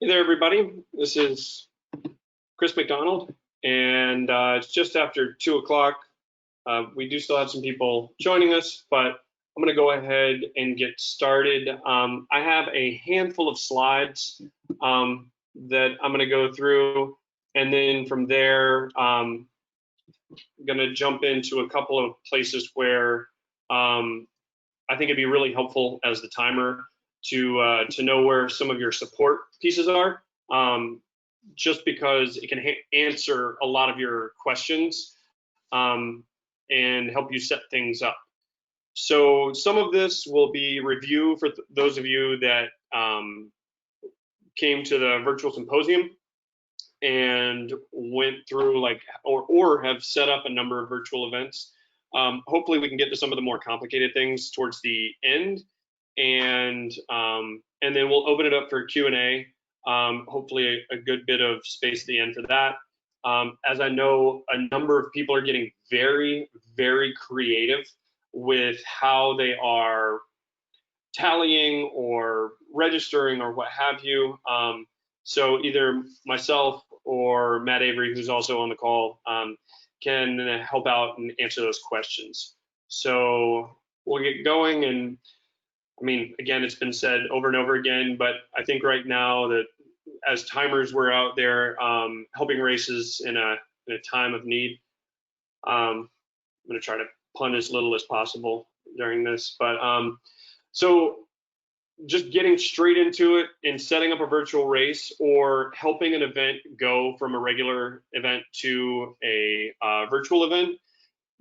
Hey there, everybody. This is Chris McDonald, and it's just after 2 o'clock. We do still have some people joining us, but I'm going to go ahead and get started. I have a handful of slides that I'm going to go through, and then from there, I'm going to jump into a couple of places where I think it'd be really helpful as the timer to know where some of your support pieces are, just because it can answer a lot of your questions and help you set things up. So some of this will be review for those of you that came to the virtual symposium and went through or have set up a number of virtual events. Hopefully we can get to some of the more complicated things towards the end, and then we'll open it up for Q&A. Hopefully a good bit of space at the end for that. As I know, a number of people are getting very, very creative with how they are tallying or registering or what have you. So either myself or Matt Avery, who's also on the call, can help out and answer those questions. So we'll get going. And I mean, again, it's been said over and over again, but I think right now that as timers, we're out there helping races in a time of need. I'm going to try to pun as little as possible during this, but so just getting straight into it and setting up a virtual race or helping an event go from a regular event to a virtual event.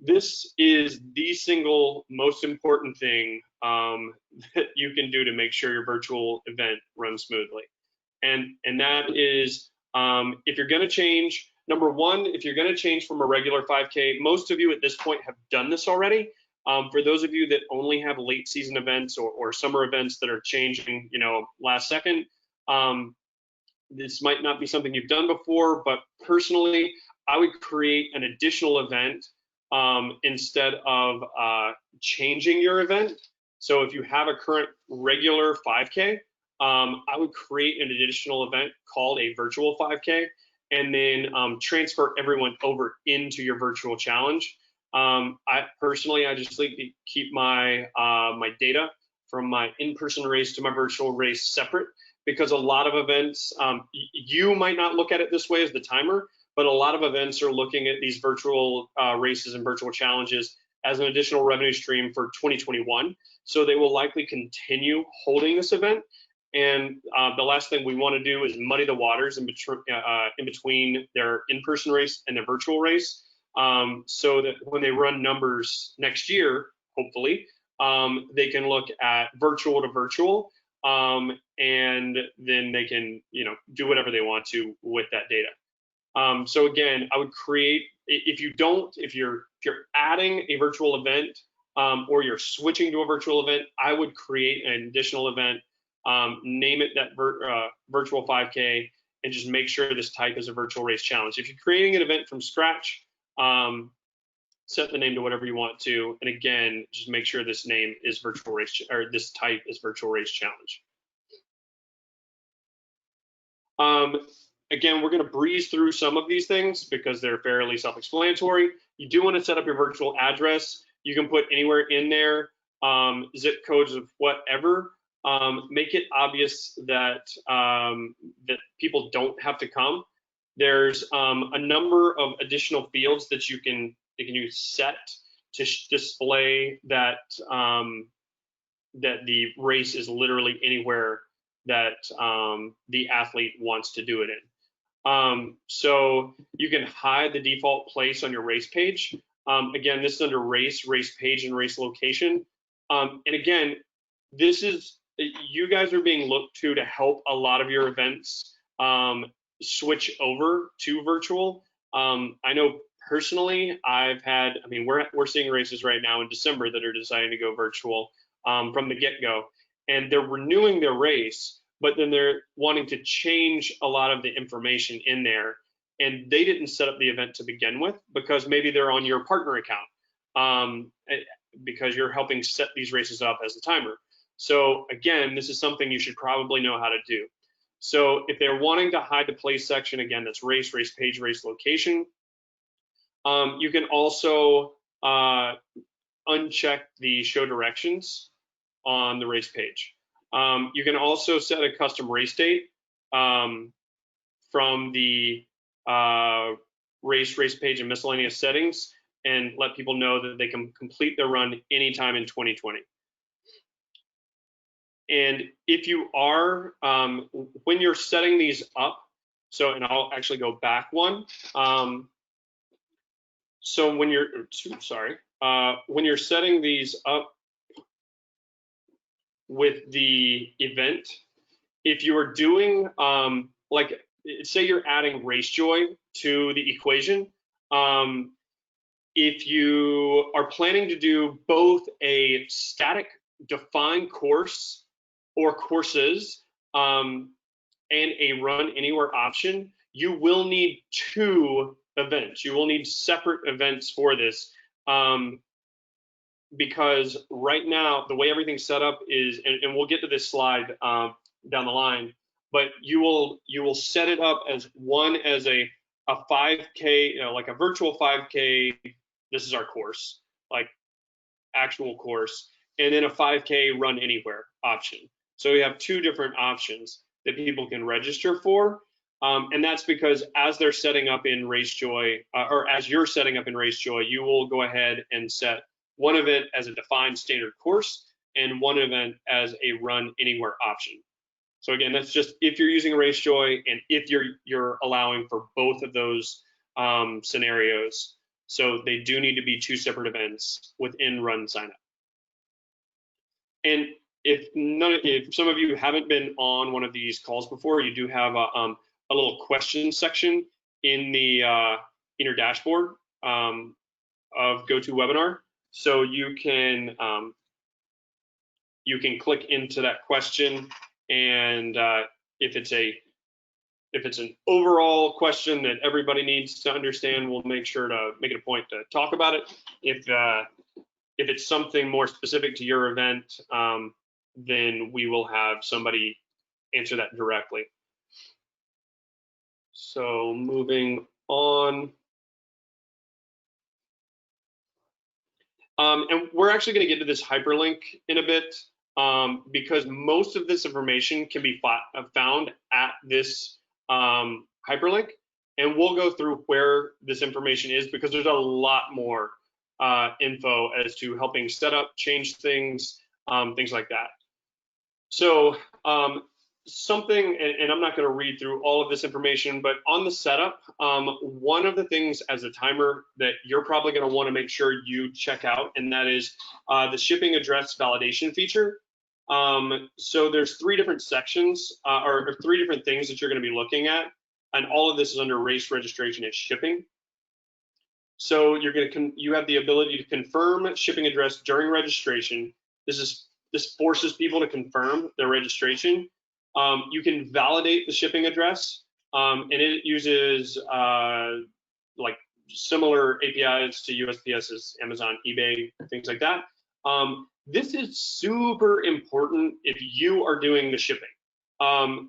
This is the single most important thing that you can do to make sure your virtual event runs smoothly. And that is, if you're going to change, number one, if you're going to change from a regular 5K, most of you at this point have done this already. For those of you that only have late season events or summer events that are changing, last second, this might not be something you've done before, but personally, I would create an additional event instead of changing your event. So if you have a current regular 5K, I would create an additional event called a virtual 5K, and then transfer everyone over into your virtual challenge. I just like to keep my my data from my in-person race to my virtual race separate, because a lot of events, you might not look at it this way as the timer, but a lot of events are looking at these virtual races and virtual challenges as an additional revenue stream for 2021. So they will likely continue holding this event. And the last thing we want to do is muddy the waters in between their in-person race and their virtual race, so that when they run numbers next year, hopefully, they can look at virtual to virtual, and then they can, do whatever they want to with that data. So again, I would create, if you're adding a virtual event, or you're switching to a virtual event, I would create an additional event, name it that virtual 5K, and just make sure this type is a virtual race challenge. If you're creating an event from scratch, set the name to whatever you want to, and again, just make sure this name is virtual race, or this type is virtual race challenge. Again, we're going to breeze through some of these things because they're fairly self-explanatory. You do want to set up your virtual address. You can put anywhere in there, zip codes of whatever. Make it obvious that that people don't have to come. There's a number of additional fields that you can use set to display that that the race is literally anywhere that the athlete wants to do it in. So you can hide the default place on your race page. Again, this is under race page, and race location. And again, this is, you guys are being looked to help a lot of your events switch over to virtual. I know personally, we're seeing races right now in December that are deciding to go virtual from the get-go, and they're renewing their race, but then they're wanting to change a lot of the information in there, and they didn't set up the event to begin with because maybe they're on your partner account, because you're helping set these races up as a timer. So again, this is something you should probably know how to do. So if they're wanting to hide the place section, again, that's race, race page, race location. You can also uncheck the show directions on the race page. You can also set a custom race date from the race page and miscellaneous settings, and let people know that they can complete their run anytime in 2020. And if you are, when you're setting these up, so, and I'll actually go back one. So when you're, when you're setting these up with the event, if you are doing, like, say you're adding race joy to the equation, if you are planning to do both a static defined course or courses and a run anywhere option, you will need two events. You will need separate events for this, because right now the way everything's set up is, and we'll get to this slide down the line, but you will set it up as one as a 5K, like a virtual 5K. This is our course, like actual course, and then a 5K run anywhere option. So we have two different options that people can register for. And that's because as they're setting up in RaceJoy, or as you're setting up in RaceJoy, you will go ahead and set one event as a defined standard course and one event as a run anywhere option. So again, that's just if you're using RaceJoy and if you're allowing for both of those scenarios. So they do need to be two separate events within RunSignup. And if some of you haven't been on one of these calls before, you do have a little question section in your dashboard of GoToWebinar. So you can click into that question, and if it's an overall question that everybody needs to understand, we'll make sure to make it a point to talk about it. If it's something more specific to your event, then we will have somebody answer that directly. So moving on. And we're actually going to get to this hyperlink in a bit, because most of this information can be found at this hyperlink. And we'll go through where this information is, because there's a lot more info as to helping set up, change things, things like that. So something, and I'm not going to read through all of this information, but on the setup, one of the things as a timer that you're probably going to want to make sure you check out, and that is the shipping address validation feature. So there's three different sections or three different things that you're going to be looking at, and all of this is under race registration and shipping. So you have the ability to confirm shipping address during registration. This forces people to confirm their registration. You can validate the shipping address, and it uses like similar APIs to USPS's, Amazon, eBay, things like that. This is super important if you are doing the shipping.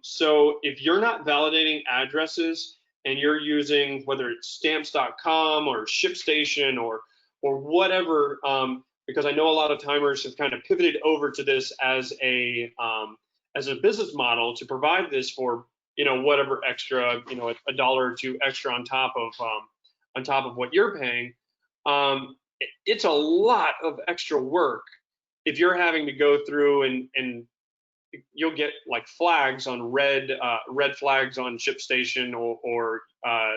So if you're not validating addresses and you're using, whether it's stamps.com or ShipStation or whatever, because I know a lot of timers have kind of pivoted over to this as a business model to provide this for, whatever extra, a dollar or two extra on top of what you're paying. It's a lot of extra work if you're having to go through and you'll get like flags on red flags on ShipStation or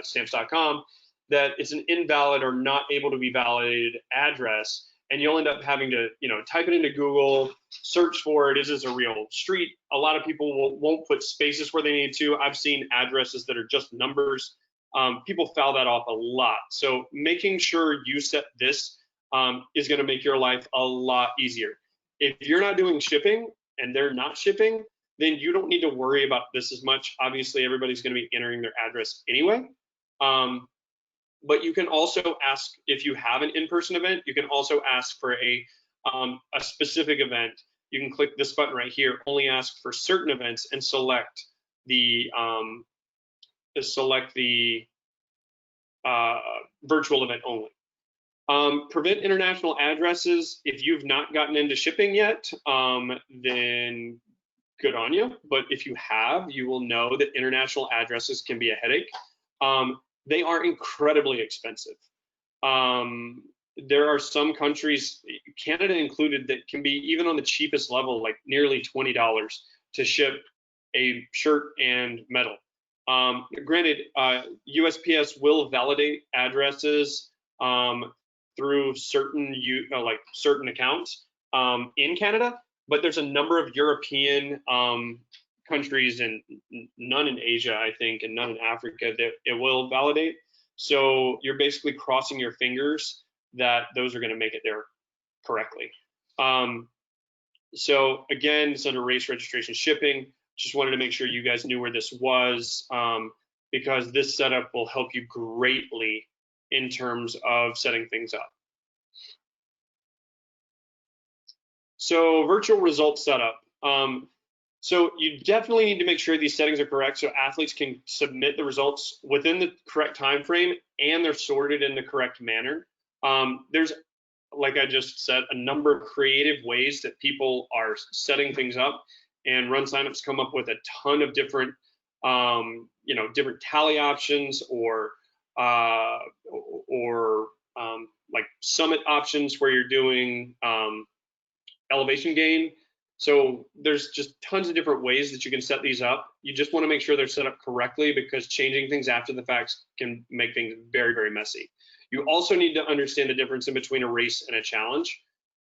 stamps.com that it's an invalid or not able to be validated address. And you'll end up having to, type it into Google, search for it. Is this a real street? A lot of people won't put spaces where they need to. I've seen addresses that are just numbers. People foul that off a lot. So making sure you set this is going to make your life a lot easier. If you're not doing shipping and they're not shipping, then you don't need to worry about this as much. Obviously, everybody's going to be entering their address anyway. But you can also ask, if you have an in-person event, you can also ask for a specific event. You can click this button right here, only ask for certain events, and select the virtual event only. Prevent international addresses. If you've not gotten into shipping yet, then good on you. But if you have, you will know that international addresses can be a headache. They are incredibly expensive. There are some countries, Canada included, that can be even on the cheapest level, like nearly $20 to ship a shirt and medal. Granted, USPS will validate addresses through certain certain accounts in Canada, but there's a number of European countries and none in Asia, I think, and none in Africa that it will validate. So you're basically crossing your fingers that those are going to make it there correctly. So again, it's under race registration shipping. Just wanted to make sure you guys knew where this was, because this setup will help you greatly in terms of setting things up. So virtual results setup. So you definitely need to make sure these settings are correct so athletes can submit the results within the correct time frame and they're sorted in the correct manner. There's, like I just said, a number of creative ways that people are setting things up, and RunSignup's come up with a ton of different, different tally options or like summit options where you're doing elevation gain. So there's just tons of different ways that you can set these up. You just want to make sure they're set up correctly, because changing things after the fact can make things very, very messy. You also need to understand the difference in between a race and a challenge.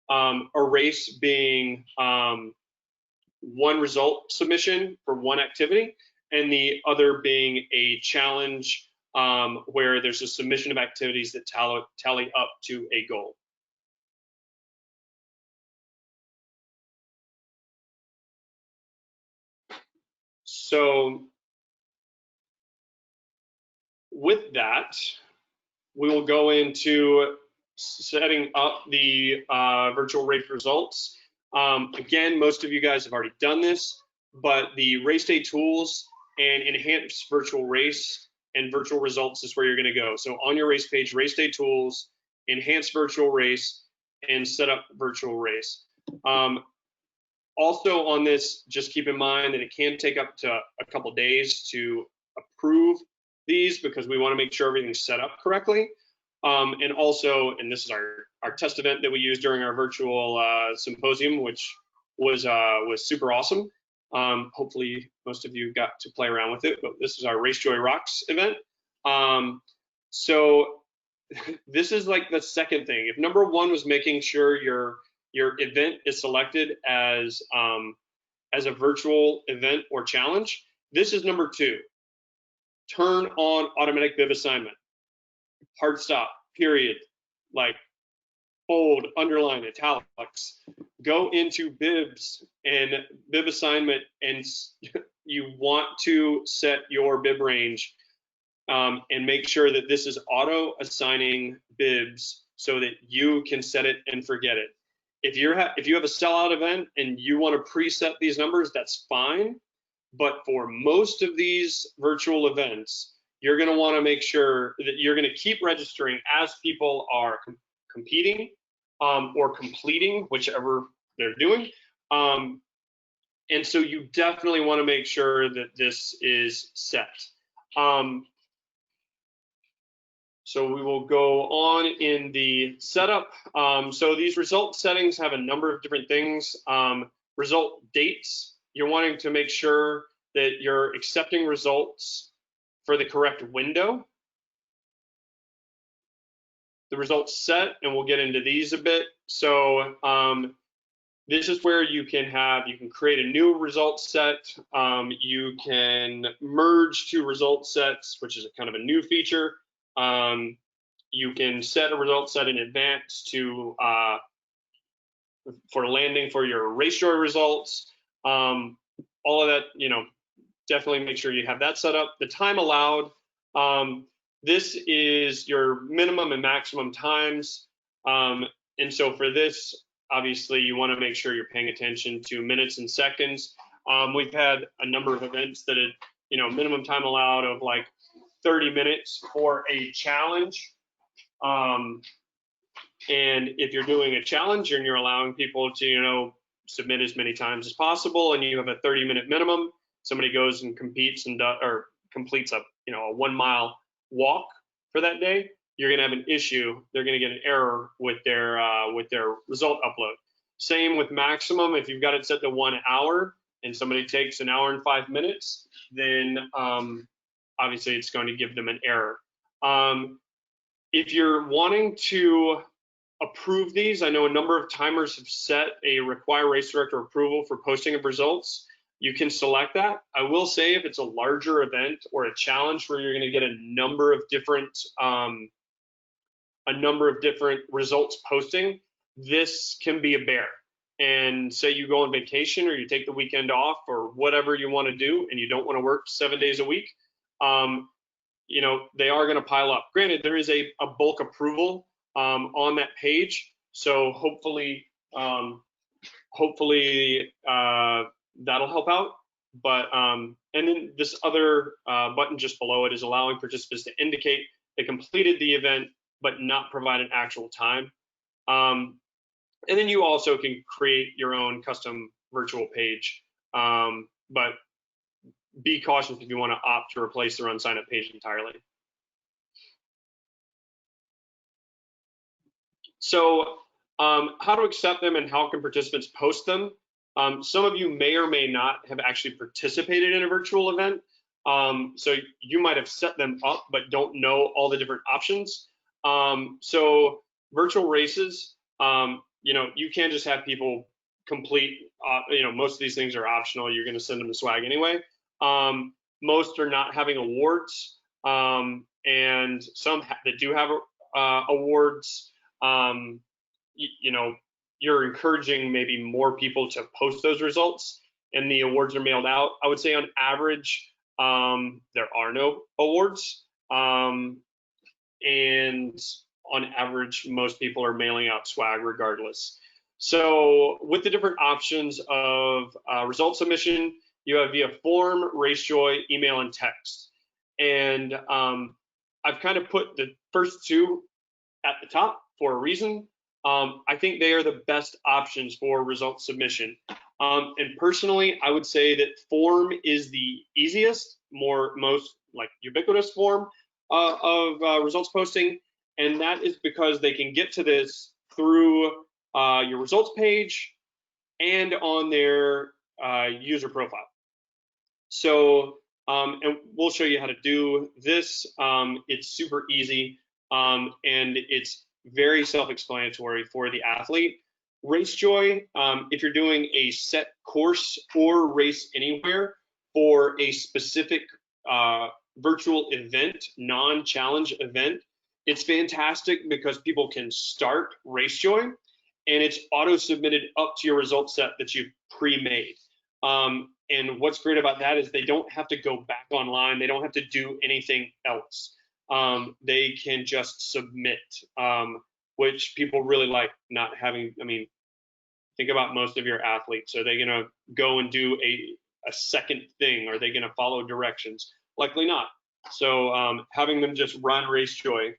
A race being one result submission for one activity, and the other being a challenge where there's a submission of activities that tally up to a goal. So with that, we will go into setting up the virtual race results. Again, most of you guys have already done this, but the race day tools and enhanced virtual race and virtual results is where you're going to go. So on your race page, race day tools, enhanced virtual race, and set up virtual race. Also on this, just keep in mind that it can take up to a couple days to approve these, because we want to make sure everything's set up correctly. And also, and this is our test event that we used during our virtual symposium, which was super awesome. Hopefully most of you got to play around with it, but this is our Race Joy Rocks event. So this is like the second thing. If number one was making sure your event is selected as a virtual event or challenge, this is number two. Turn on automatic bib assignment. Hard stop, period, like bold, underline, italics. Go into bibs and bib assignment, and you want to set your bib range and make sure that this is auto assigning bibs so that you can set it and forget it. If you have a sellout event and you want to preset these numbers, that's fine. But for most of these virtual events, you're going to want to make sure that you're going to keep registering as people are competing or completing, whichever they're doing. And so you definitely want to make sure that this is set. So we will go on in the setup. So these result settings have a number of different things. Result dates, you're wanting to make sure that you're accepting results for the correct window. The results set, and we'll get into these a bit. So this is where you can create a new result set. You can merge two result sets, which is a kind of a new feature. You can set a result set in advance to for landing for your race joy results. All of that, definitely make sure you have that set up. The time allowed, this is your minimum and maximum times. And so for this, obviously you want to make sure you're paying attention to minutes and seconds. We've had a number of events that had, minimum time allowed of like 30 minutes for a challenge. And if you're doing a challenge and you're allowing people to, submit as many times as possible, and you have a 30-minute minimum, somebody goes and competes and or completes a 1 mile walk for that day, you're going to have an issue. They're going to get an error with their result upload. Same with maximum. If you've got it set to 1 hour and somebody takes 1 hour and 5 minutes, then obviously it's going to give them an error. If you're wanting to approve these, I know a number of timers have set a require race director approval for posting of results. You can select that. I will say if it's a larger event or a challenge where you're going to get a number of different results posting, this can be a bear. And say you go on vacation or you take the weekend off or whatever you want to do, and you don't want to work 7 days a week, they are going to pile up. Granted, there is a bulk approval on that page, so hopefully that'll help out. But and then this other button just below it is allowing participants to indicate they completed the event but not provide an actual time. And then you also can create your own custom virtual page, but be cautious if you want to opt to replace the RunSignup page entirely. So how to accept them and how can participants post them? Some of you may or may not have actually participated in a virtual event. So you might have set them up but don't know all the different options. So virtual races, you can't just have people complete, most of these things are optional. You're going to send them the swag anyway. Most are not having awards, and some that do have awards. You're encouraging maybe more people to post those results, and the awards are mailed out. I would say on average, there are no awards, and on average, most people are mailing out swag regardless. So with the different options of result submission, you have via form, RaceJoy, email, and text. And I've kind of put the first two at the top for a reason. I think they are the best options for result submission. And personally, I would say that form is the easiest, most like ubiquitous form of results posting. And that is because they can get to this through your results page and on their user profile. So, and we'll show you how to do this. It's super easy, and it's very self-explanatory for the athlete. RaceJoy, if you're doing a set course or race anywhere for a specific virtual event, non-challenge event, it's fantastic because people can start RaceJoy and it's auto-submitted up to your result set that you've pre-made. And what's great about that is they don't have to go back online. They don't have to do anything else. They can just submit, which people really like not having. I mean, think about most of your athletes. Are they going to go and do a second thing? Are they going to follow directions? Likely not. So having them just run RaceJoy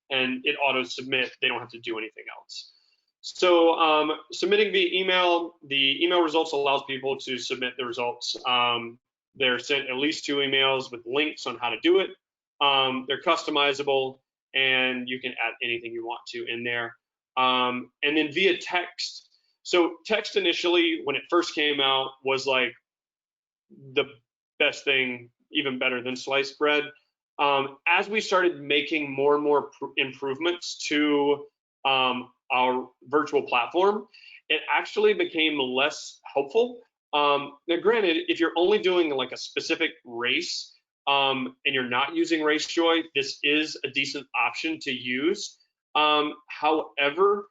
and it auto submit, they don't have to do anything else. So submitting via email, the email results allows people to submit the results. They're sent at least 2 emails with links on how to do it. They're customizable, and you can add anything you want to in there. And then via text. So text initially, when it first came out, was like the best thing, even better than sliced bread. As we started making more and more improvements to our virtual platform, it actually became less helpful. Now, granted, if you're only doing like a specific race and you're not using RaceJoy, this is a decent option to use. However,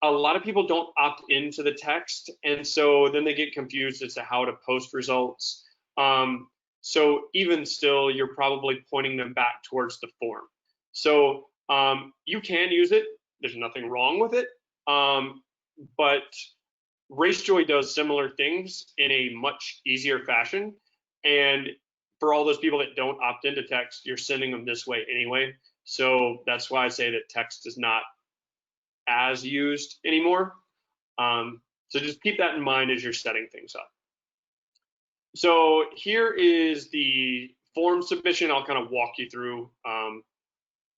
a lot of people don't opt into the text, and so then they get confused as to how to post results. So even still, you're probably pointing them back towards the form. So you can use it. There's nothing wrong with it, but RaceJoy does similar things in a much easier fashion. And for all those people that don't opt into text, you're sending them this way anyway. So that's why I say that text is not as used anymore. So just keep that in mind as you're setting things up. So here is the form submission. I'll kind of walk you through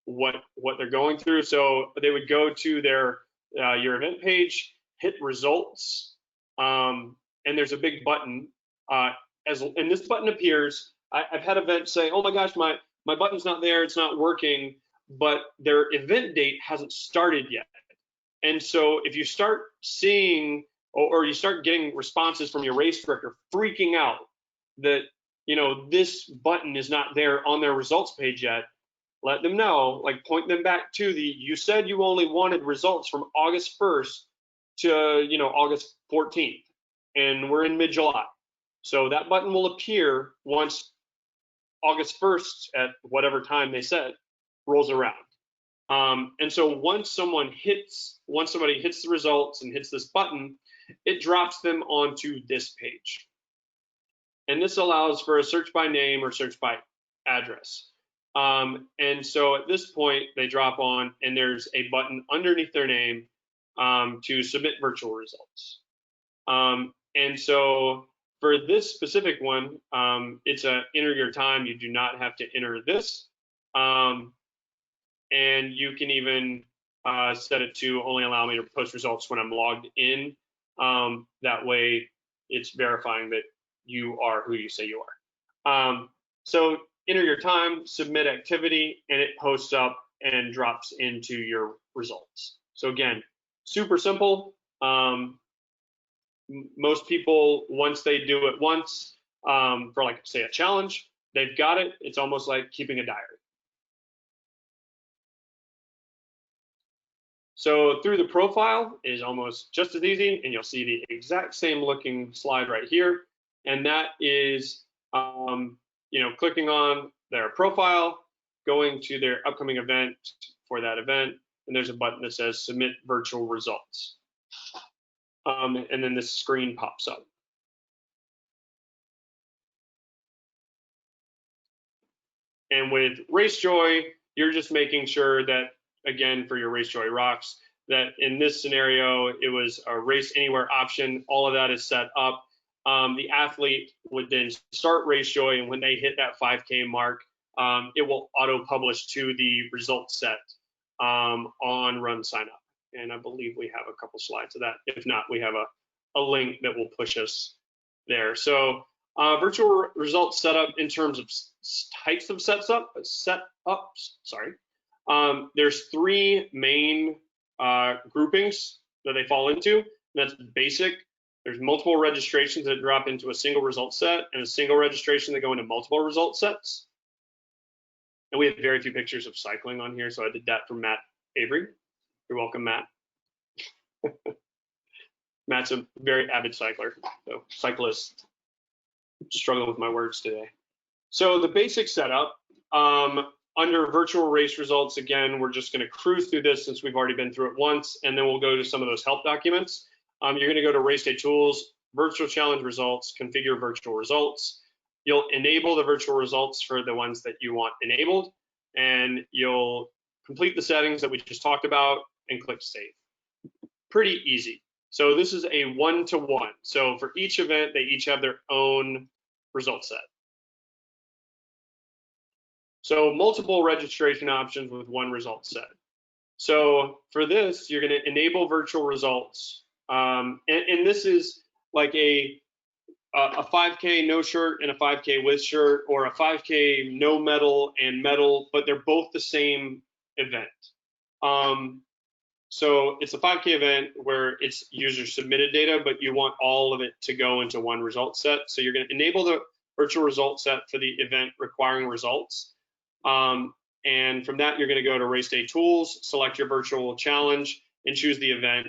what they're going through. So they would go to their your event page, hit results, and there's a big button. And this button appears. I've had events say, "Oh my gosh, my button's not there. It's not working," but their event date hasn't started yet. And so if you start seeing or you start getting responses from your race director freaking out that, you know, this button is not there on their results page yet, let them know, like point them back to you said you only wanted results from August 1st to, you know, August 14th, and we're in mid-July. So that button will appear once August 1st at whatever time they said rolls around. And so once somebody hits the results and hits this button, it drops them onto this page. And this allows for a search by name or search by address. And so at this point, they drop on, and there's a button underneath their name to submit virtual results. And so for this specific one, it's a enter your time. You do not have to enter this. And you can even set it to only allow me to post results when I'm logged in. That way, it's verifying that you are who you say you are. So enter your time, submit activity, and it posts up and drops into your results. So again, super simple. Most people, once they do it once for, like, say, a challenge, they've got it. It's almost like keeping a diary. So through the profile is almost just as easy, and you'll see the exact same looking slide right here. And that is, you know, clicking on their profile, going to their upcoming event for that event, and there's a button that says submit virtual results. And then this screen pops up. And with RaceJoy, you're just making sure that, again, for your RaceJoy Rocks, that in this scenario, it was a race anywhere option. All of that is set up. The athlete would then start RaceJoy, and when they hit that 5K mark, it will auto-publish to the results set on RunSignup. And I believe we have a couple slides of that. If not, we have a link that will push us there. So virtual results setup in terms of types of setups, sorry. There's three main groupings that they fall into. That's basic. There's multiple registrations that drop into a single result set, and a single registration that go into multiple result sets. And we have very few pictures of cycling on here, so I did that for Matt Avery. You're welcome, Matt. Matt's a very avid cycler, so cyclist. Struggling with my words today. So the basic setup, under virtual race results, again, we're just going to cruise through this since we've already been through it once, and then we'll go to some of those help documents. You're going to go to Race Day Tools, Virtual Challenge Results, Configure Virtual Results. You'll enable the virtual results for the ones that you want enabled, and you'll complete the settings that we just talked about and click Save. Pretty easy. So this is a one-to-one. So for each event, they each have their own result set. So multiple registration options with one result set. So for this, you're going to enable virtual results. And this is like a 5K no shirt and a 5K with shirt, or a 5K no medal and medal, but they're both the same event. So it's a 5K event where it's user submitted data, but you want all of it to go into one result set. So you're going to enable the virtual result set for the event requiring results. And from that, you're going to go to Race Day Tools, select your virtual challenge, and choose the event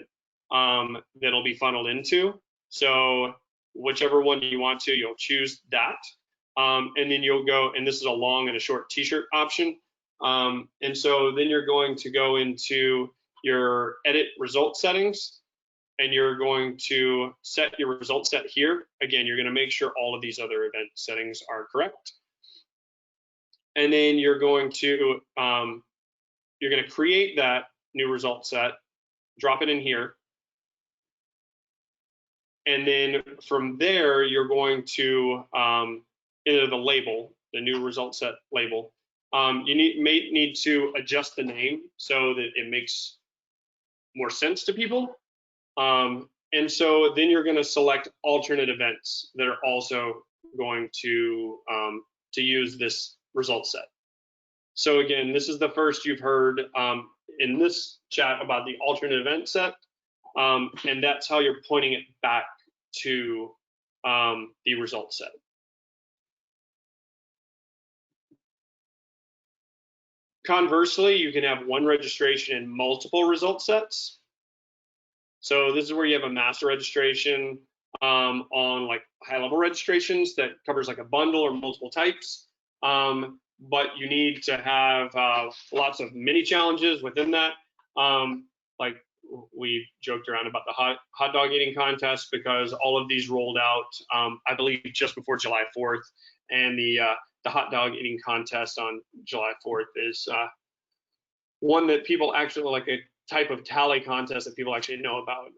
that'll be funneled into. So whichever one you want to, you'll choose that. And then you'll go, and this is a long and a short t-shirt option. And so then you're going to go into your edit result settings, and you're going to set your result set here. Again, you're going to make sure all of these other event settings are correct. And then you're going to create that new result set, drop it in here. And then from there, you're going to enter the label, the new result set label. You may need to adjust the name so that it makes more sense to people. And so then you're going to select alternate events that are also going to use this result set. So again, this is the first you've heard in this chat about the alternate event set, and that's how you're pointing it back to the result set. Conversely, you can have one registration and multiple result sets. So this is where you have a master registration on like high-level registrations that covers like a bundle or multiple types. But you need to have lots of mini challenges within that. Like we joked around about the hot dog eating contest because all of these rolled out, I believe, just before July 4th, and the hot dog eating contest on July 4th is one that people actually, like a type of tally contest that people actually know about.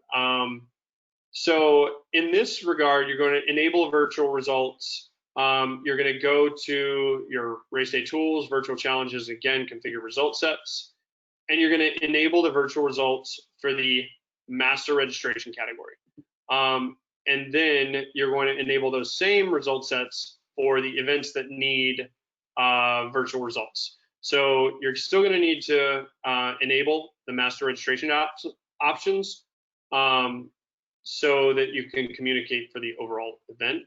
So in this regard, you're going to enable virtual results. You're going to go to your race day tools, virtual challenges, again, configure result sets, and you're going to enable the virtual results for the master registration category. And then you're going to enable those same result sets for the events that need virtual results. So you're still going to need to enable the master registration options so that you can communicate for the overall event.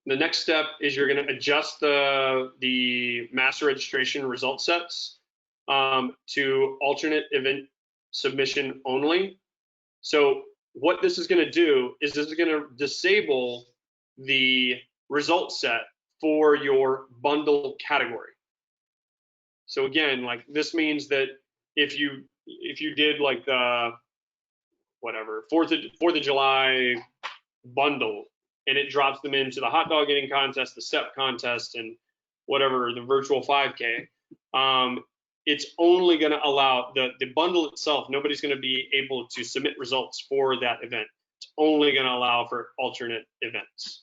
The next step is you're going to adjust the master registration result sets to alternate event submission only. So what this is going to do is this is going to disable the result set for your bundle category. So again, like this means that if you did like the whatever 4th of July bundle, and it drops them into the hot dog eating contest, the step contest, and whatever, the virtual 5K, it's only going to allow the bundle itself. Nobody's going to be able to submit results for that event. It's only going to allow for alternate events.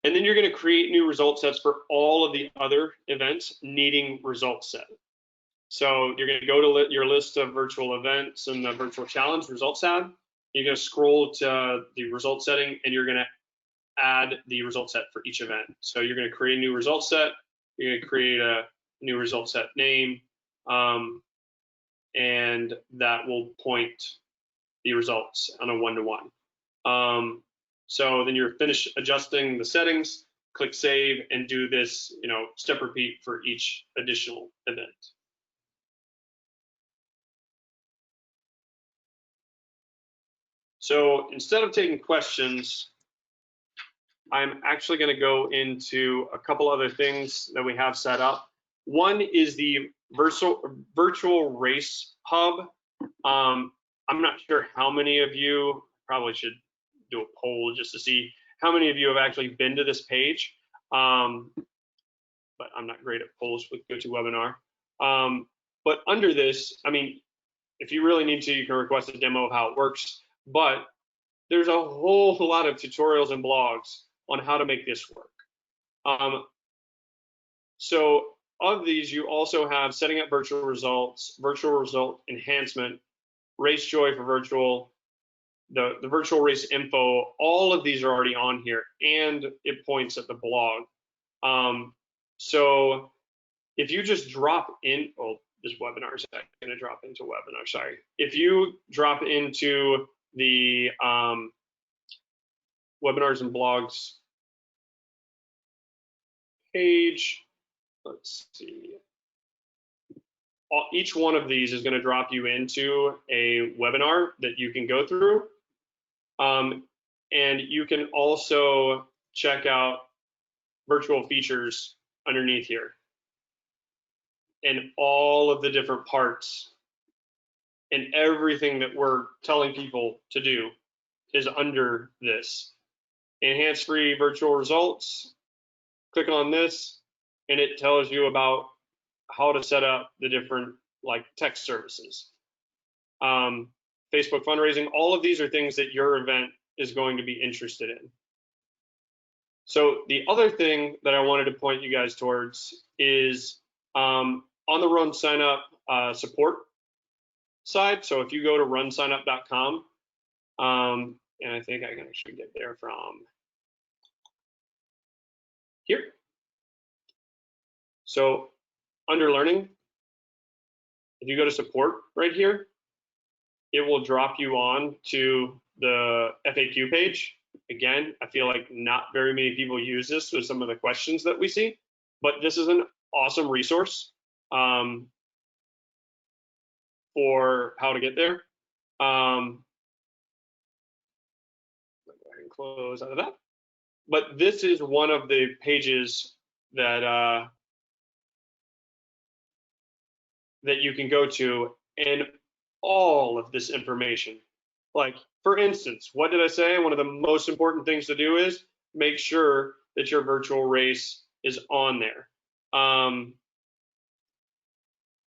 And then you're going to create new result sets for all of the other events needing result set. So you're going to go to your list of virtual events and the virtual challenge results tab. You're going to scroll to the result setting, and you're going to add the result set for each event. So you're going to create a new result set. You're going to create a new result set name, and that will point the results on a one-to-one. So then you're finished adjusting the settings, click save, and do this, step repeat for each additional event. So instead of taking questions, I'm actually going to go into a couple other things that we have set up. One is the virtual race hub. I'm not sure how many of you, probably should do a poll just to see how many of you have actually been to this page. But I'm not great at polls with GoToWebinar. But under this, I mean, if you really need to, you can request a demo of how it works. But there's a whole lot of tutorials and blogs on how to make this work. So of these, you also have setting up virtual results, virtual result enhancement, race joy for virtual, the virtual race info. All of these are already on here, and it points at the blog. So if you just drop in, this webinar is going to drop into webinar, sorry. If you drop into the webinars and blogs page, let's see. Each one of these is going to drop you into a webinar that you can go through. And you can also check out virtual features underneath here. And all of the different parts and everything that we're telling people to do is under this. Enhance free virtual results. Click on this, and it tells you about how to set up the different like text services. Facebook fundraising, all of these are things that your event is going to be interested in. So the other thing that I wanted to point you guys towards is on the RunSignup support side. So if you go to runsignup.com, and I think I can actually get there from here. So under learning, if you go to support right here, it will drop you on to the FAQ page. Again, I feel like not very many people use this with some of the questions that we see, but this is an awesome resource for how to get there. Go ahead and close out of that. But this is one of the pages that that you can go to, and all of this information. Like, for instance, what did I say? One of the most important things to do is make sure that your virtual race is on there.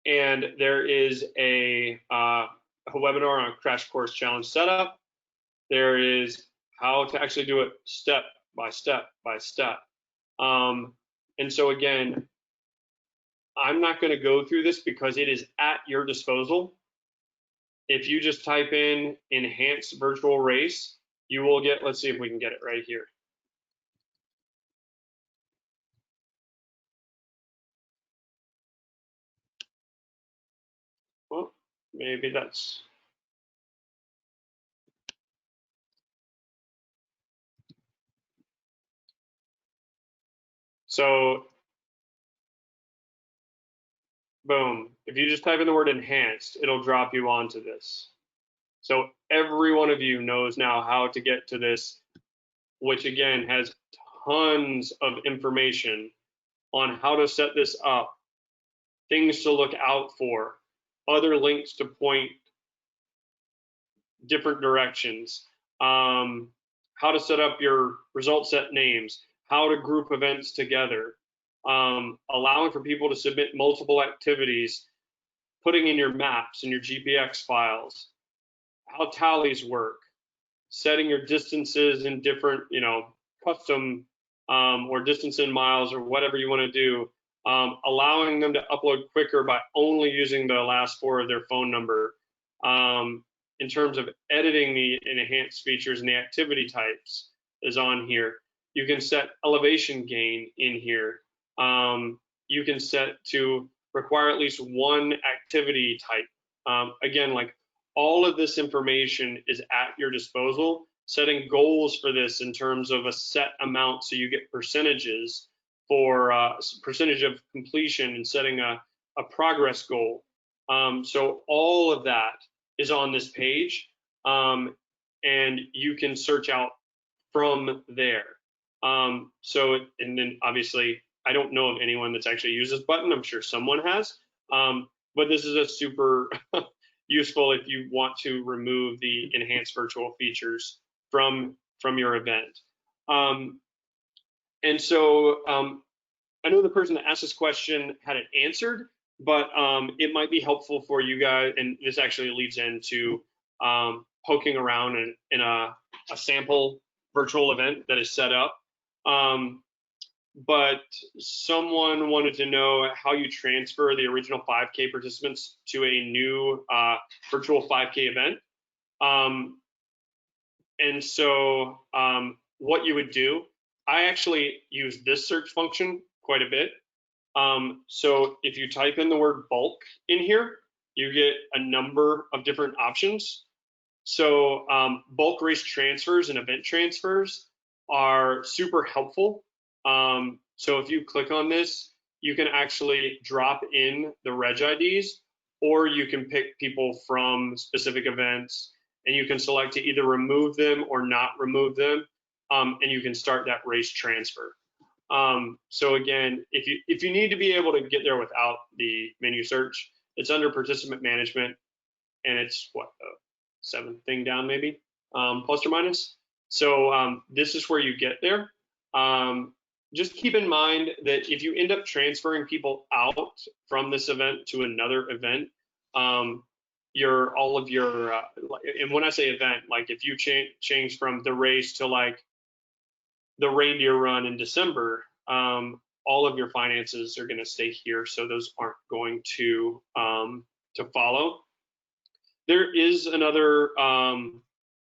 And there is a webinar on Crash Course Challenge setup. There is how to actually do it step by step by step. And so again, I'm not going to go through this because it is at your disposal. If you just type in enhance virtual race, you will get, let's see if we can get it right here. Well, maybe that's. So, boom, if you just type in the word enhanced, it'll drop you onto this. So every one of you knows now how to get to this, which again has tons of information on how to set this up, things to look out for, other links to point different directions, how to set up your result set names, how to group events together, allowing for people to submit multiple activities, putting in your maps and your GPX files, how tallies work, setting your distances in different, custom or distance in miles or whatever you want to do, allowing them to upload quicker by only using the last 4 of their phone number. In terms of editing the enhanced features and the activity types is on here. You can set elevation gain in here. You can set to require at least one activity type. Again, like all of this information is at your disposal. Setting goals for this in terms of a set amount so you get percentages for percentage of completion and setting a progress goal. So all of that is on this page, and you can search out from there. And then obviously, I don't know of anyone that's actually used this button. I'm sure someone has, but this is a super useful if you want to remove the enhanced virtual features from your event. And so I know the person that asked this question had it answered, but it might be helpful for you guys, and this actually leads into poking around in a sample virtual event that is set up. But someone wanted to know how you transfer the original 5K participants to a new virtual 5K event. And so what you would do, I actually use this search function quite a bit. So if you type in the word bulk in here, you get a number of different options. So bulk race transfers and event transfers are super helpful. So if you click on this, you can actually drop in the reg IDs, or you can pick people from specific events, and you can select to either remove them or not remove them, and you can start that race transfer. So again, if you need to be able to get there without the menu search, it's under participant management, and it's what, seventh thing down maybe, plus or minus. So this is where you get there. Just keep in mind that if you end up transferring people out from this event to another event, all of your and when I say event, like if you change from the race to like the reindeer run in December, all of your finances are going to stay here, so those aren't going to follow. There is another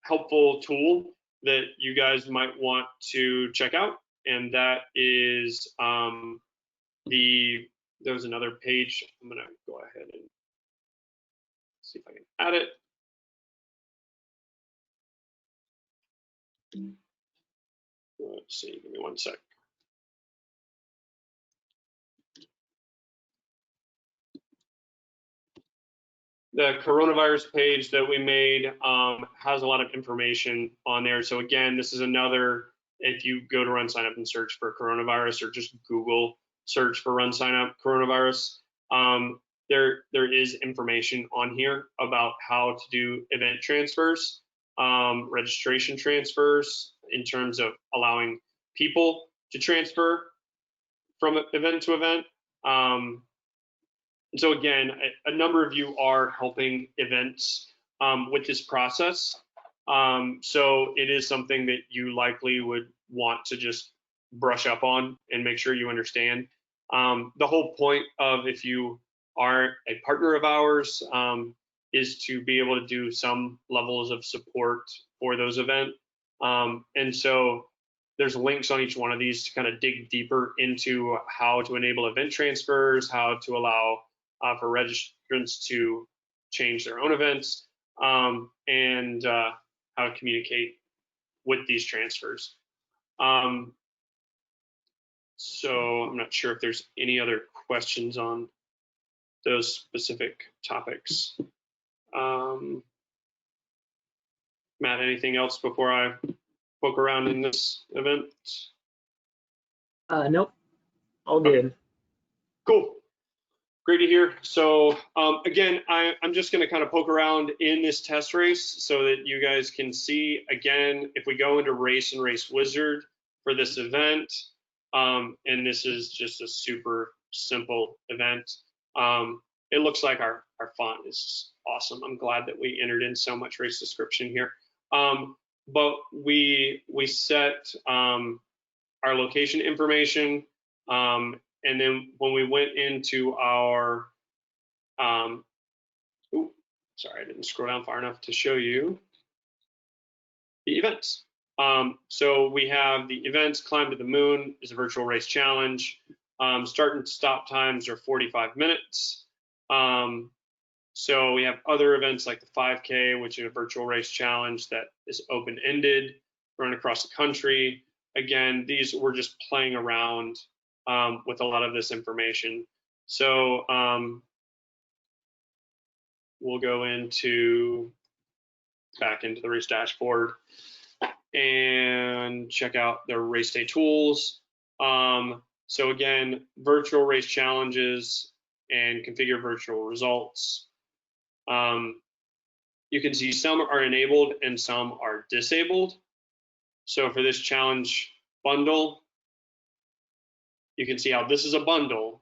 helpful tool that you guys might want to check out, and that is there's another page. I'm going to go ahead and see if I can add it. Let's see, give me one sec. The coronavirus page that we made has a lot of information on there. So again, this is another, if you go to RunSignup and search for coronavirus, or just Google search for RunSignup coronavirus, there is information on here about how to do event transfers, registration transfers, in terms of allowing people to transfer from event to event. So again, a number of you are helping events with this process. So it is something that you likely would want to just brush up on and make sure you understand. The whole point of, if you are a partner of ours, is to be able to do some levels of support for those events. And so there's links on each one of these to kind of dig deeper into how to enable event transfers, how to allow for registrants to change their own events, and how to communicate with these transfers. So I'm not sure if there's any other questions on those specific topics. Matt, anything else before I poke around in this event? Nope, all good. Okay. Cool. Great to hear. So again, I'm just going to kind of poke around in this test race so that you guys can see. Again, if we go into race and race wizard for this event, and this is just a super simple event, it looks like our font is awesome. I'm glad that we entered in so much race description here. But we set our location information, and then when we went into our, sorry, I didn't scroll down far enough to show you the events. So we have the events. Climb to the Moon is a virtual race challenge. Start and stop times are 45 minutes. So we have other events like the 5K, which is a virtual race challenge that is open-ended, run across the country. Again, these, we're just playing around with a lot of this information. So we'll go back into the race dashboard and check out the race day tools. So again, virtual race challenges and configure virtual results. You can see some are enabled and some are disabled. So for this challenge bundle, you can see how this is a bundle,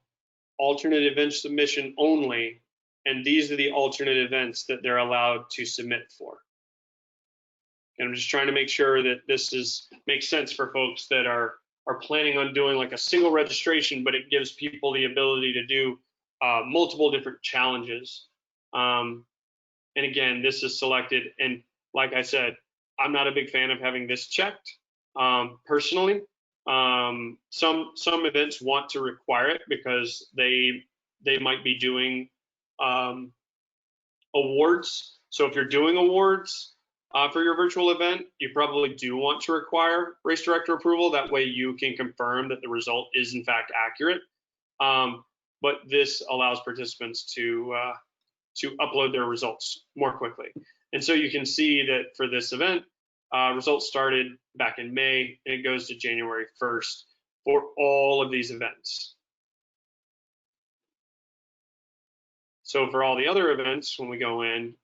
alternate event submission only, and these are the alternate events that they're allowed to submit for. And I'm just trying to make sure that this makes sense for folks that are planning on doing like a single registration, but it gives people the ability to do multiple different challenges. And again, this is selected. And like I said, I'm not a big fan of having this checked personally. Some events want to require it because they might be doing awards. So if you're doing awards for your virtual event, you probably do want to require race director approval. That way you can confirm that the result is in fact accurate. But this allows participants to upload their results more quickly. And so you can see that for this event, results started back in May and it goes to January 1st. for all of these events. So for all the other events, when we go in,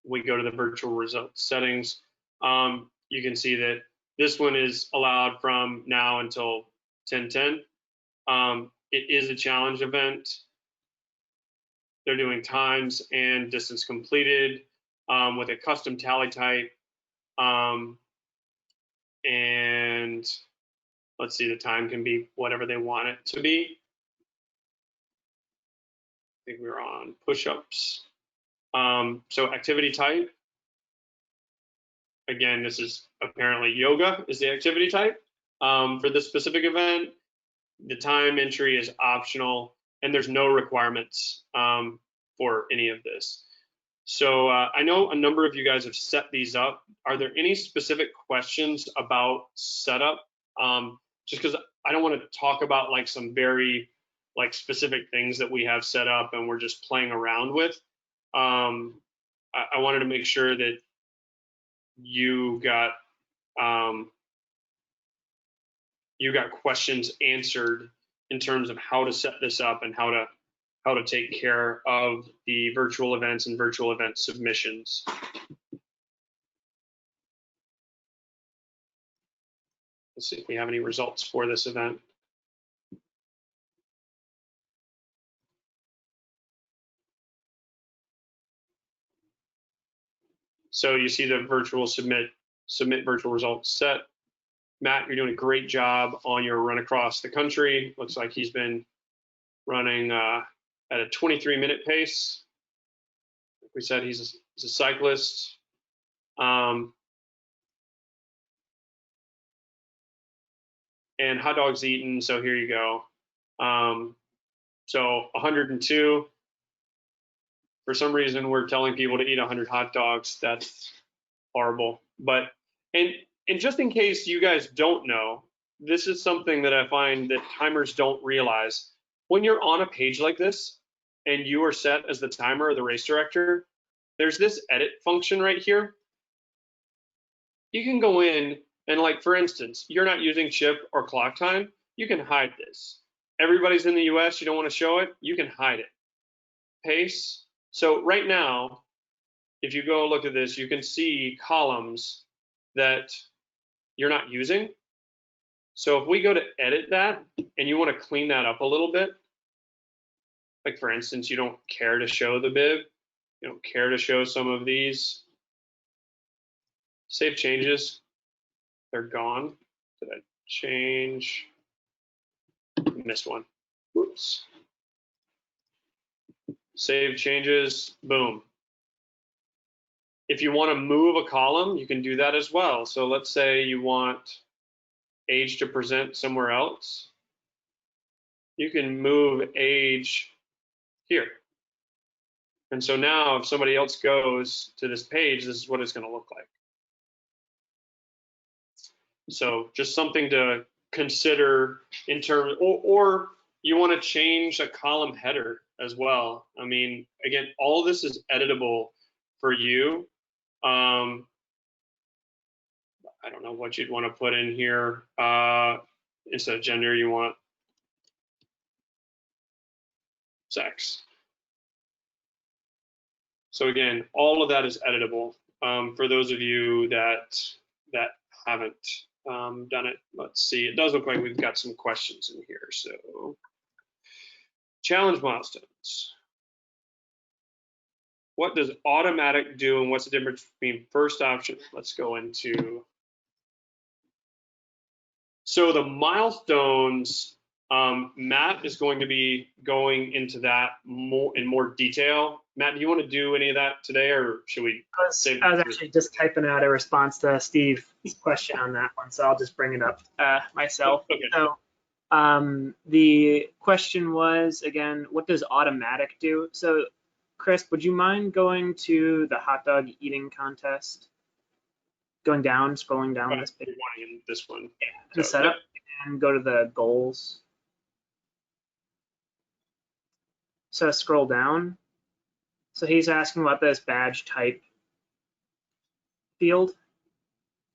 we go to the virtual results settings. You can see that this one is allowed from now until 10:10. It is a challenge event. They're doing times and distance completed with a custom tally type. And let's see, the time can be whatever they want it to be. I think we're on push-ups. So activity type. Again, this is apparently yoga is the activity type for this specific event. The time entry is optional, and there's no requirements for any of this. So I know a number of you guys have set these up. Are there any specific questions about setup? Just because I don't want to talk about like some very like specific things that we have set up and we're just playing around with. I wanted to make sure that you got questions answered in terms of how to set this up and how to take care of the virtual events and virtual event submissions. Let's see if we have any results for this event. So you see the virtual submit virtual results set. Matt, you're doing a great job on your run across the country. Looks like he's been running at a 23-minute pace. Like we said, he's a cyclist. And hot dogs eaten, so here you go. So 102. For some reason, we're telling people to eat 100 hot dogs. That's horrible. But and just in case you guys don't know, this is something that I find that timers don't realize. When you're on a page like this and you are set as the timer or the race director, there's this edit function right here. You can go in and, like, for instance, you're not using chip or clock time, you can hide this. Everybody's in the US, you don't want to show it, you can hide it. Pace. So right now, if you go look at this, you can see columns that you're not using. So if we go to edit that and you want to clean that up a little bit, like for instance, you don't care to show the bib, you don't care to show some of these, save changes, they're gone. Did I change? Missed one. Whoops. Save changes, boom. If you want to move a column, you can do that as well. So let's say you want age to present somewhere else. You can move age here. And so now if somebody else goes to this page, this is what it's going to look like. So just something to consider in terms, or you want to change a column header as well. I mean, again, all of this is editable for you. I don't know what you'd want to put in here. Instead of gender, you want sex. So again, all of that is editable. For those of you that haven't done it, let's see. It does look like we've got some questions in here. So challenge milestones. What does automatic do and what's the difference between first option? Let's go into. So the milestones, Matt is going to be going into that in more detail. Matt, do you want to do any of that today, or should we? I was actually just typing out a response to Steve's question on that one, so I'll just bring it up myself. Okay. So the question was, again, what does automatic do? So Chris, would you mind going to the hot dog eating contest? Going down, scrolling down this page. This one. Yeah, the setup, and go to the goals. So scroll down. So he's asking about this badge type field.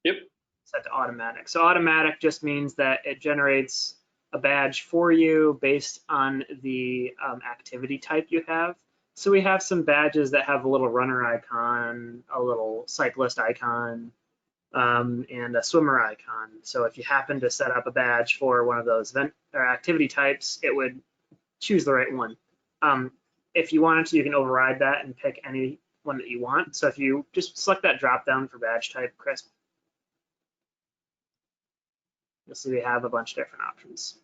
Yep. set to automatic. So automatic just means that it generates a badge for you based on the activity type you have. So we have some badges that have a little runner icon, a little cyclist icon, and a swimmer icon. So if you happen to set up a badge for one of those event or activity types, it would choose the right one. If you wanted to, you can override that and pick any one that you want. So if you just select that drop down for badge type, Chris, you'll see we have a bunch of different options.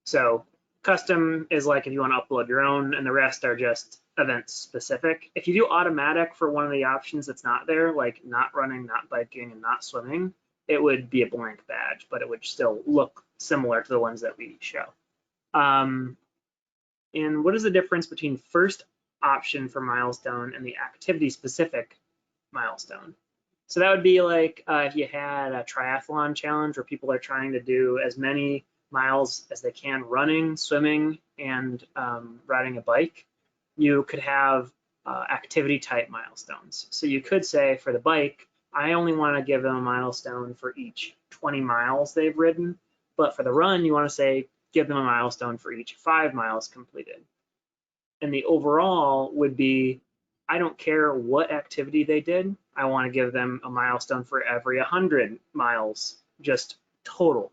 So custom is like if you want to upload your own, and the rest are just event specific. If you do automatic for one of the options that's not there, like not running, not biking, and not swimming, it would be a blank badge, but it would still look similar to the ones that we show. And what is the difference between first option for milestone and the activity specific milestone? So that would be like if you had a triathlon challenge where people are trying to do as many miles as they can running, swimming, and riding a bike, you could have activity type milestones. So you could say for the bike, I only want to give them a milestone for each 20 miles they've ridden, but for the run, you want to say give them a milestone for each 5 miles completed. And the overall would be, I don't care what activity they did, I want to give them a milestone for every 100 miles, just total.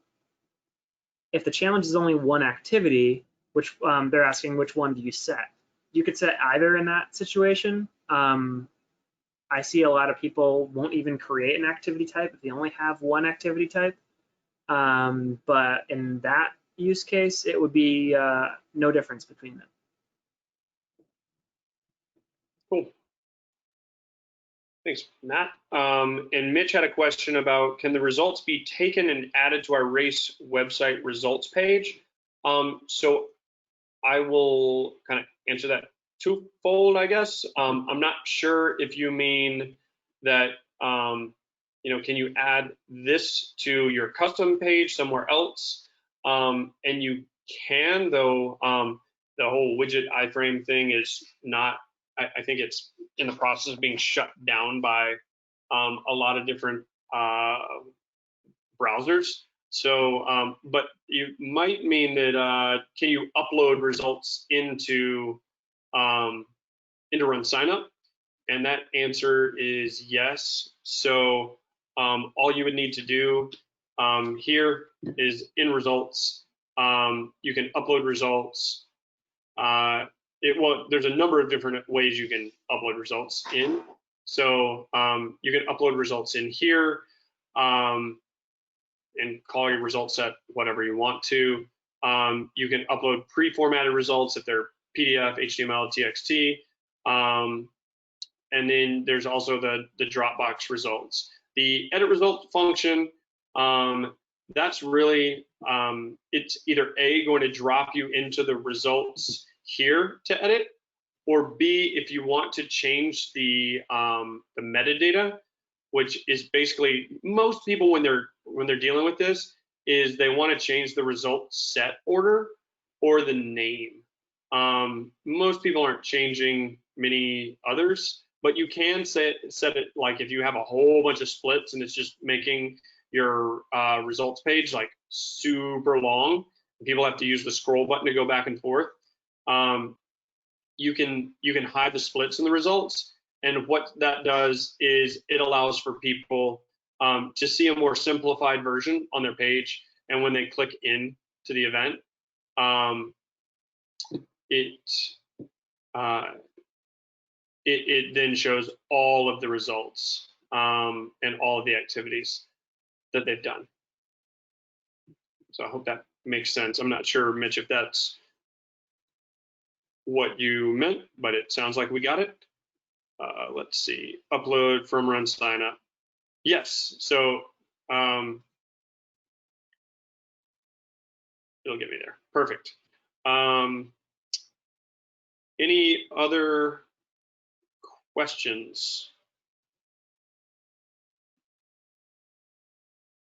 If the challenge is only one activity, which they're asking which one do you set? You could set either in that situation. I see a lot of people won't even create an activity type if they only have one activity type. But in that use case, it would be no difference between them. Cool. Thanks, Matt. And Mitch had a question about, can the results be taken and added to our race website results page? So I will kind of answer that twofold, I guess. I'm not sure if you mean that, can you add this to your custom page somewhere else? And you can, though, the whole widget iframe thing is not, I think it's in the process of being shut down by a lot of different browsers. So, but you might mean that can you upload results into RunSignup? And that answer is yes. So all you would need to do here is in results, you can upload results. There's a number of different ways you can upload results in. So you can upload results in here and call your result set whatever you want to. You can upload pre-formatted results if they're PDF, HTML, TXT. And then there's also the Dropbox results. The edit result function, that's really, it's either A, going to drop you into the results here to edit, or B, if you want to change the metadata, which is basically, most people when they're dealing with this, is they want to change the result set order or the name. Most people aren't changing many others, but you can set it like if you have a whole bunch of splits and it's just making your results page like super long, people have to use the scroll button to go back and forth. You can hide the splits in the results, and what that does is it allows for people to see a more simplified version on their page, and when they click in to the event, it then shows all of the results and all of the activities that they've done. So I hope that makes sense. I'm not sure, Mitch, if that's what you meant, but it sounds like we got it. Let's see, upload from RunSignup. Yes, so it'll get me there. Perfect. Any other questions?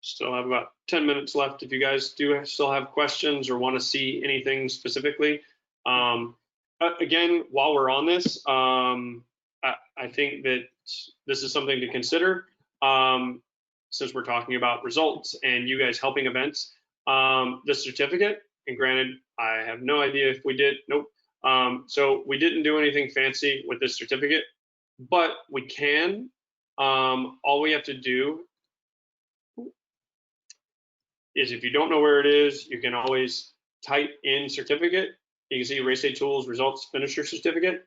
Still have about 10 minutes left if you guys do still have questions or want to see anything specifically. Again, while we're on this, I think that this is something to consider. since we're talking about results and you guys helping events, the certificate, and granted, I have no idea if we did, nope. So we didn't do anything fancy with this certificate, but we can. All we have to do is, if you don't know where it is, you can always type in certificate. You can see Race Day Tools Results Finisher Certificate.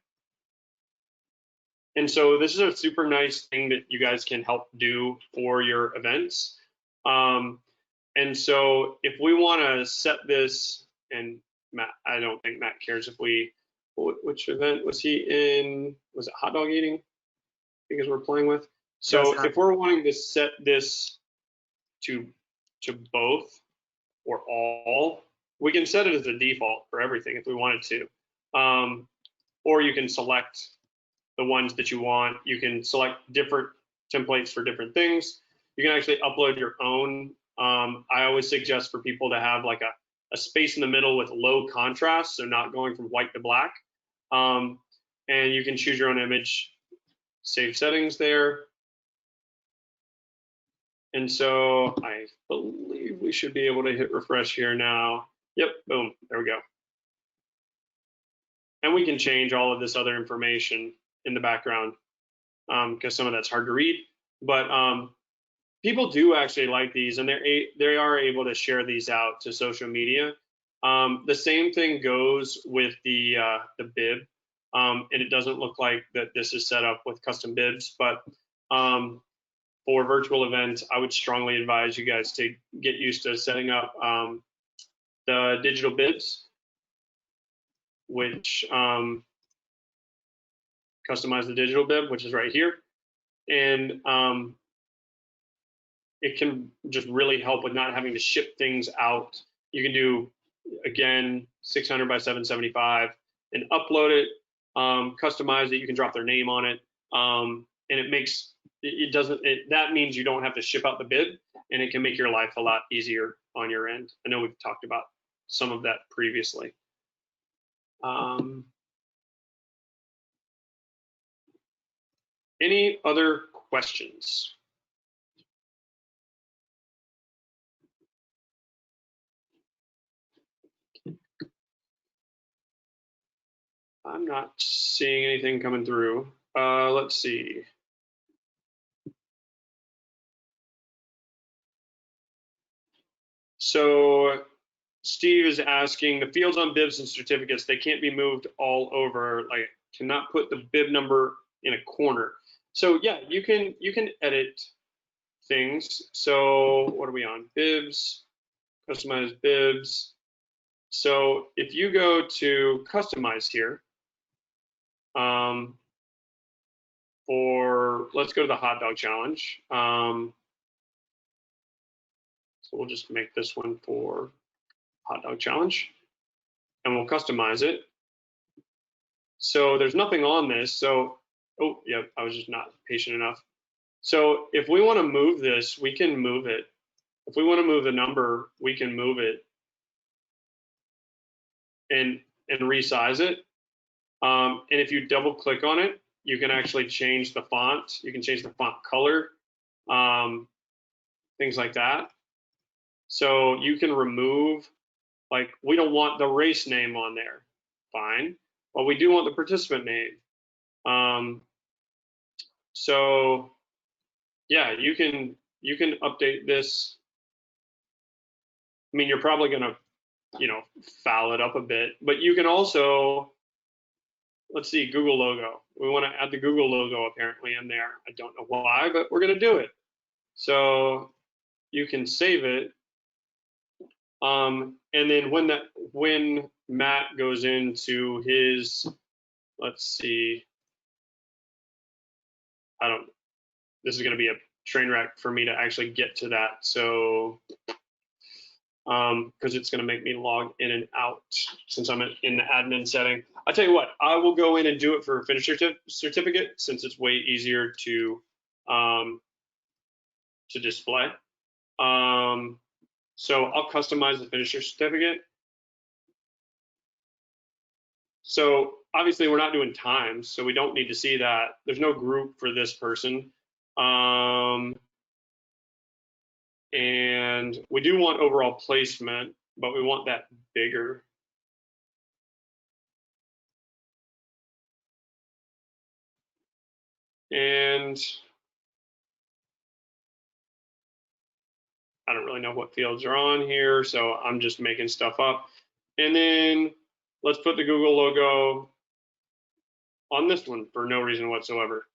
And so this is a super nice thing that you guys can help do for your events. And so if we want to set this, and Matt, I don't think Matt cares if we, which event was he in? Was it hot dog eating? Because we're playing with. So if we're wanting to set this to both or all, we can set it as a default for everything if we wanted to. Or you can select the ones that you want. You can select different templates for different things. You can actually upload your own. I always suggest for people to have like a space in the middle with low contrast, so not going from white to black. And you can choose your own image, save settings there. And so I believe we should be able to hit refresh here now. Yep, boom, there we go. And we can change all of this other information in the background because some of that's hard to read. But people do actually like these, and they are able to share these out to social media. The same thing goes with the bib, and it doesn't look like that this is set up with custom bibs, but for virtual events, I would strongly advise you guys to get used to setting up the digital bibs, which customize the digital bib, which is right here. And it can just really help with not having to ship things out. You can do, again, 600 by 775 and upload it, customize it. You can drop their name on it. And it makes, that means you don't have to ship out the bib, and it can make your life a lot easier on your end. I know we've talked about some of that previously. Any other questions? I'm not seeing anything coming through. Let's see. So Steve is asking, the fields on bibs and certificates, they can't be moved all over. Like, cannot put the bib number in a corner. So yeah, you can edit things. So what are we on? Bibs, customize bibs. So if you go to customize here, let's go to the hot dog challenge. So we'll just make this one for hot dog challenge, and we'll customize it. So there's nothing on this. So, oh, yeah, I was just not patient enough. So if we want to move this, we can move it. If we want to move the number, we can move it and resize it. And if you double click on it, you can actually change the font. You can change the font color, things like that. So you can remove, like, we don't want the race name on there. Fine. But we do want the participant name. So yeah, you can update this. I mean, you're probably gonna, foul it up a bit, but you can also, let's see, Google logo. We want to add the Google logo apparently in there. I don't know why, but we're gonna do it. So you can save it. And then when Matt goes into his, let's see, this is going to be a train wreck for me to actually get to that. So, because it's going to make me log in and out since I'm in the admin setting. I'll tell you what, I will go in and do it for a finisher certificate since it's way easier to display. So I'll customize the finisher certificate. So obviously we're not doing times, so we don't need to see that. There's no group for this person. And we do want overall placement, but we want that bigger. And I don't really know what fields are on here, so I'm just making stuff up. And then let's put the Google logo on this one for no reason whatsoever.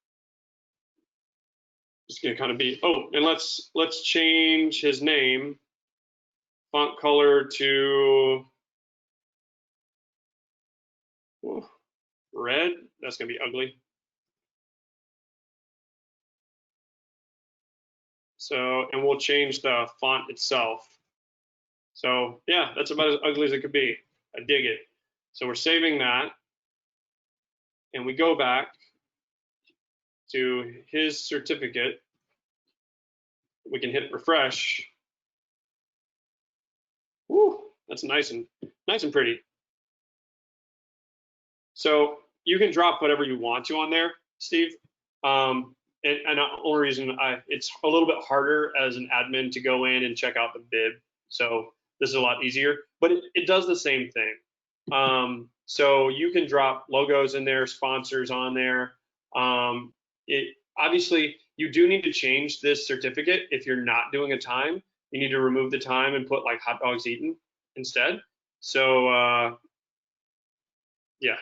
It's gonna kind of be, oh, and let's change his name, font color to red. That's gonna be ugly. So, and we'll change the font itself. So yeah, that's about as ugly as it could be. I dig it. So we're saving that, and we go back to his certificate. We can hit refresh. Woo, that's nice and pretty. So you can drop whatever you want to on there, Steve. And the only reason it's a little bit harder as an admin to go in and check out the bib. So this is a lot easier, but it does the same thing. So you can drop logos in there, sponsors on there. Obviously, you do need to change this certificate if you're not doing a time. You need to remove the time and put like hot dogs eaten instead. So yeah.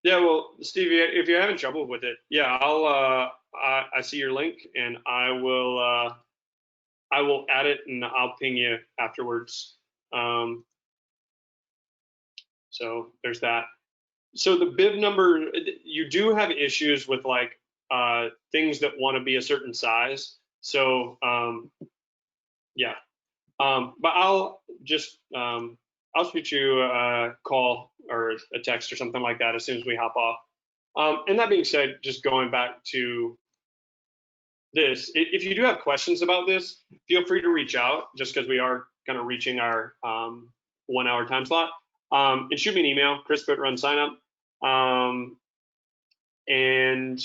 Yeah, well, Steve, if you're having trouble with it, yeah, I see your link, and I will add it, and I'll ping you afterwards. So there's that. So the bib number, you do have issues with like things that want to be a certain size. So yeah, but I'll just I'll shoot you a call or a text or something like that as soon as we hop off. And that being said, just going back to this, if you do have questions about this, feel free to reach out, just because we are kind of reaching our 1 hour time slot. And shoot me an email, Chris@RunSignup. And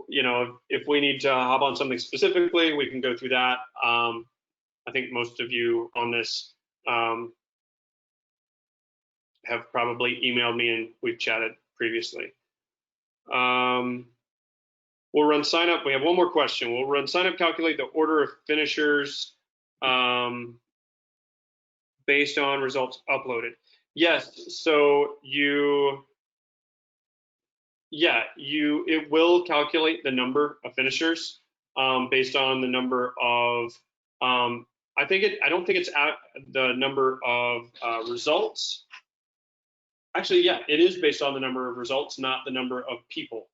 you know, if we need to hop on something specifically, we can go through that. I think most of you on this have probably emailed me, and we've chatted previously. We'll run sign up. We have one more question. We'll run sign up, calculate the order of finishers based on results uploaded. Yes, so it will calculate the number of finishers based on the number of, I don't think it's at the number of results. Actually, yeah, it is based on the number of results, not the number of people.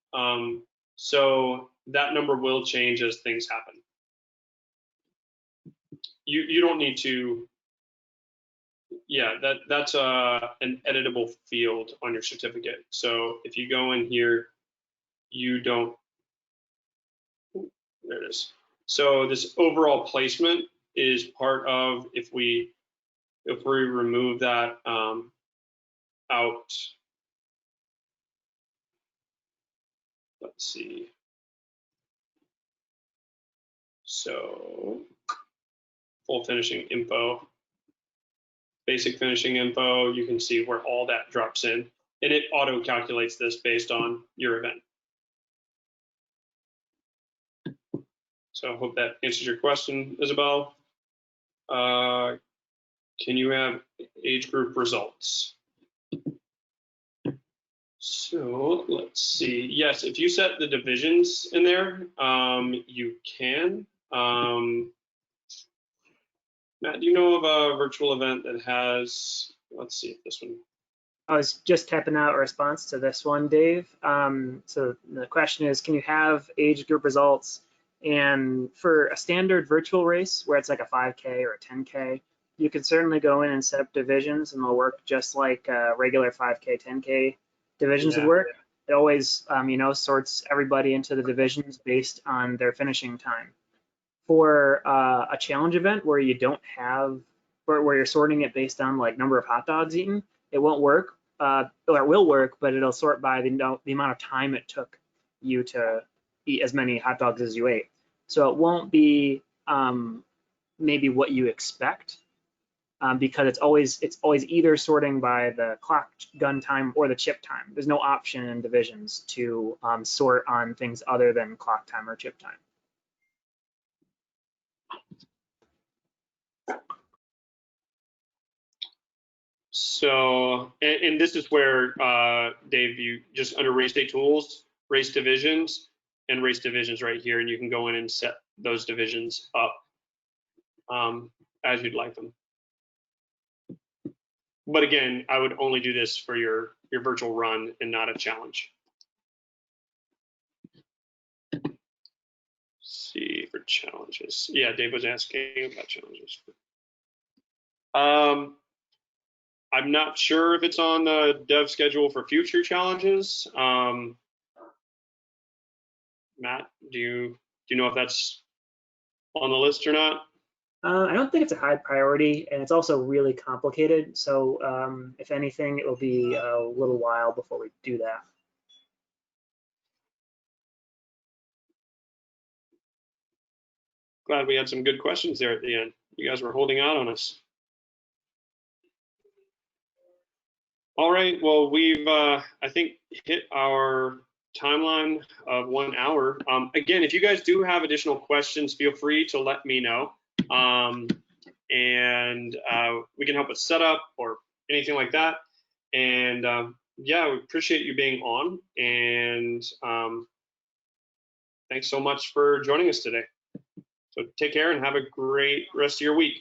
So that number will change as things happen. You don't need to, yeah, that's an editable field on your certificate. So if you go in here, you don't, there it is. So this overall placement is part of, if we remove that out, let's see. So full finishing info, basic finishing info, you can see where all that drops in, and it auto calculates this based on your event. So I hope that answers your question, Isabel. Can you have age group results? So let's see. Yes, if you set the divisions in there, you can. Matt, do you know of a virtual event that has, let's see if this one. I was just typing out a response to this one, Dave. So the question is, can you have age group results? And for a standard virtual race where it's like a 5K or a 10K, you can certainly go in and set up divisions, and they'll work just like regular 5K, 10K divisions would work. It always, you know, sorts everybody into the divisions based on their finishing time. For a challenge event where you don't have, where you're sorting it based on like number of hot dogs eaten, it won't work, or it will work, but it'll sort by the amount of time it took you to eat as many hot dogs as you ate. So it won't be maybe what you expect, because it's always either sorting by the clock gun time or the chip time. There's no option in divisions to sort on things other than clock time or chip time. So, and this is where, Dave, you just under race day tools, race divisions, and race divisions right here, and you can go in and set those divisions up as you'd like them. But again, I would only do this for your virtual run and not a challenge. Let's see for challenges. Yeah, Dave was asking about challenges. I'm not sure if it's on the dev schedule for future challenges. Matt, do you know if that's on the list or not? I don't think it's a high priority, and it's also really complicated. So if anything, it will be a little while before we do that. Glad we had some good questions there at the end. You guys were holding out on us. All right, well, we've, I think, hit our timeline of 1 hour. Again, if you guys do have additional questions, feel free to let me know. And we can help with setup or anything like that. And yeah, we appreciate you being on. And thanks so much for joining us today. So take care and have a great rest of your week.